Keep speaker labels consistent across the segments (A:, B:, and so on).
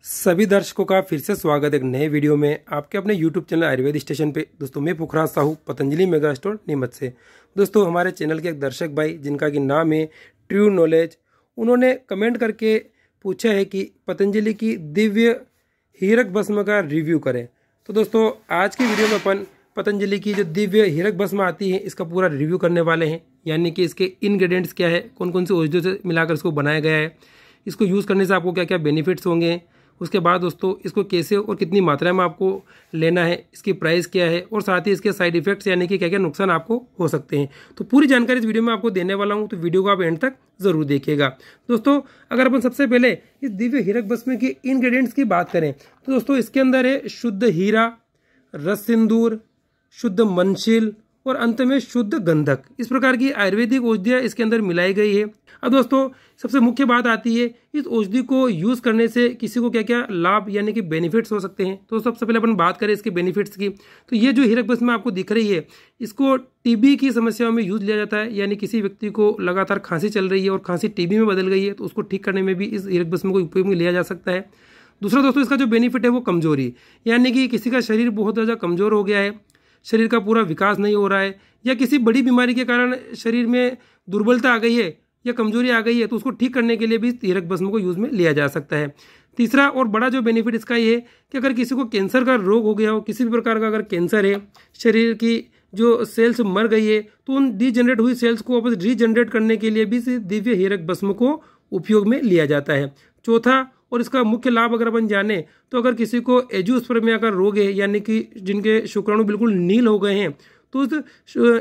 A: सभी दर्शकों का फिर से स्वागत है एक नए वीडियो में आपके अपने YouTube चैनल आयुर्वेद स्टेशन पे। दोस्तों मैं पुखराज साहू पतंजलि मेगा स्टोर नीमच से। दोस्तों हमारे चैनल के एक दर्शक भाई जिनका कि नाम है ट्रू नॉलेज, उन्होंने कमेंट करके पूछा है कि पतंजलि की दिव्य हीरक भस्म का रिव्यू करें। तो दोस्तों आज की वीडियो में अपन पतंजलि की जो दिव्य हीरक भस्म आती है इसका पूरा रिव्यू करने वाले हैं, यानी कि इसके इंग्रेडिएंट्स क्या है, कौन कौन सी औषधियों से मिलाकर इसको बनाया गया है, इसको यूज़ करने से आपको क्या क्या बेनिफिट्स होंगे, उसके बाद दोस्तों इसको कैसे और कितनी मात्रा में आपको लेना है, इसकी प्राइस क्या है और साथ ही इसके साइड इफेक्ट्स यानी कि क्या क्या नुकसान आपको हो सकते हैं। तो पूरी जानकारी इस वीडियो में आपको देने वाला हूं, तो वीडियो को आप एंड तक जरूर देखिएगा। दोस्तों अगर अपन सबसे पहले इस दिव्य हीरक भस्म के इंग्रेडिएंट्स की बात करें तो दोस्तों इसके अंदर है शुद्ध हीरा, रस सिंदूर, शुद्ध मनशिल और अंत में शुद्ध गंधक। इस प्रकार की आयुर्वेदिक औषधियाँ इसके अंदर मिलाई गई है। अब दोस्तों सबसे मुख्य बात आती है इस औषधि को यूज़ करने से किसी को क्या क्या लाभ यानी कि बेनिफिट्स हो सकते हैं। तो सबसे पहले अपन बात करें इसके बेनिफिट्स की, तो ये जो हीरक भस्म आपको दिख रही है इसको टीबी की समस्याओं में यूज लिया जाता है, यानी किसी व्यक्ति को लगातार खांसी चल रही है और खांसी टीबी में बदल गई है तो उसको ठीक करने में भी इस हीरक भस्म को उपयोग में लिया जा सकता है। दूसरा दोस्तों इसका जो बेनिफिट है वो कमजोरी, यानी कि किसी का शरीर बहुत ज़्यादा कमजोर हो गया है, शरीर का पूरा विकास नहीं हो रहा है या किसी बड़ी बीमारी के कारण शरीर में दुर्बलता आ गई है या कमजोरी आ गई है तो उसको ठीक करने के लिए भी हीरक भस्म को यूज में लिया जा सकता है। तीसरा और बड़ा जो बेनिफिट इसका ये है कि अगर किसी को कैंसर का रोग हो गया हो, किसी भी प्रकार का अगर कैंसर है, शरीर की जो सेल्स मर गई है तो उन डिजनरेट हुई सेल्स को वापस रीजनरेट करने के लिए भी इस दिव्य हीरक भस्म को उपयोग में लिया जाता है। चौथा और इसका मुख्य लाभ अगर अपन जाने तो अगर किसी को एंजियोस्पर्मिया का रोग है, यानी कि जिनके शुक्राणु बिल्कुल नील हो गए हैं, तो उस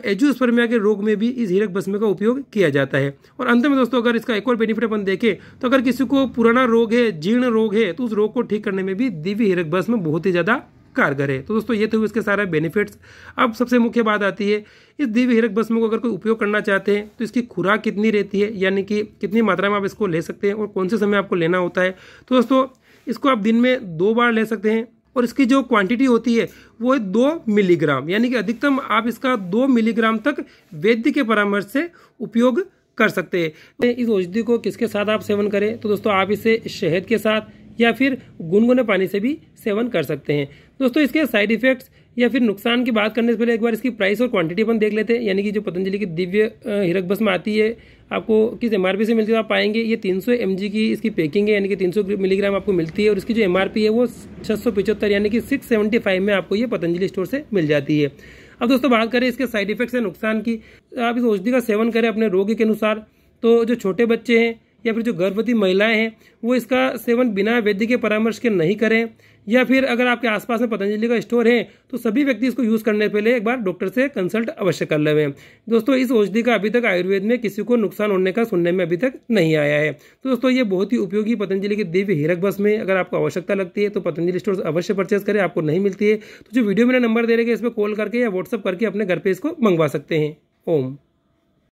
A: एंजियोस्पर्मिया के रोग में भी इस हीरक भस्म का उपयोग किया जाता है। और अंत में दोस्तों अगर इसका एक और बेनिफिट अपन देखें तो अगर किसी को पुराना रोग है, जीर्ण रोग है, तो उस रोग को ठीक करने में भी दिव्य हीरक भस्म बहुत ही ज़्यादा कारगर है। तो दोस्तों ये थे इसके सारे बेनिफिट्स। अब सबसे मुख्य बात आती है इस दिव्य हीरक भस्म को अगर कोई उपयोग करना चाहते हैं तो इसकी खुराक कितनी रहती है, यानी कि कितनी मात्रा में आप इसको ले सकते हैं और कौन से समय आपको लेना होता है। तो दोस्तों इसको आप दिन में 2 बार ले सकते हैं और इसकी जो क्वांटिटी होती है वो है 2 मिलीग्राम, यानी कि अधिकतम आप इसका 2 मिलीग्राम तक वैद्य के परामर्श से उपयोग कर सकते हैं। इस औषधि को किसके साथ आप सेवन करें तो दोस्तों आप इसे शहद के साथ या फिर गुनगुने पानी से भी सेवन कर सकते हैं। दोस्तों इसके साइड इफेक्ट्स या फिर नुकसान की बात करने से पहले एक बार इसकी प्राइस और क्वांटिटी अपन देख लेते हैं। यानी कि जो पतंजलि की दिव्य हीरक भस्म आती है आपको किस एमआरपी से मिलती है आप पाएंगे ये 300 mg की इसकी पैकिंग है, यानी कि 300 मिलीग्राम आपको मिलती है और इसकी जो एमआरपी है वो 675 यानी कि 675 में आपको ये पतंजलि स्टोर से मिल जाती है। अब दोस्तों बात करें इसके साइड इफेक्ट्स या नुकसान की, आप इस औषधि का सेवन करें अपने रोग के अनुसार। तो जो छोटे बच्चे हैं या फिर जो गर्भवती महिलाएं हैं वो इसका सेवन बिना वैद्य के परामर्श के नहीं करें, या फिर अगर आपके आसपास में पतंजलि का स्टोर है तो सभी व्यक्ति इसको यूज करने से पहले एक बार डॉक्टर से कंसल्ट अवश्य कर लें। दोस्तों इस औषधि का अभी तक आयुर्वेद में किसी को नुकसान होने का सुनने में अभी तक नहीं आया है। तो दोस्तों ये बहुत ही उपयोगी पतंजलि की दिव्य हीरक भस्म है। अगर आपको आवश्यकता लगती है तो पतंजलि स्टोर अवश्य परचेज करें, आपको नहीं मिलती है तो जो वीडियो में नंबर दे रहे हैं इस पर कॉल करके या व्हाट्सअप करके अपने घर पे इसको मंगवा सकते हैं। ओम।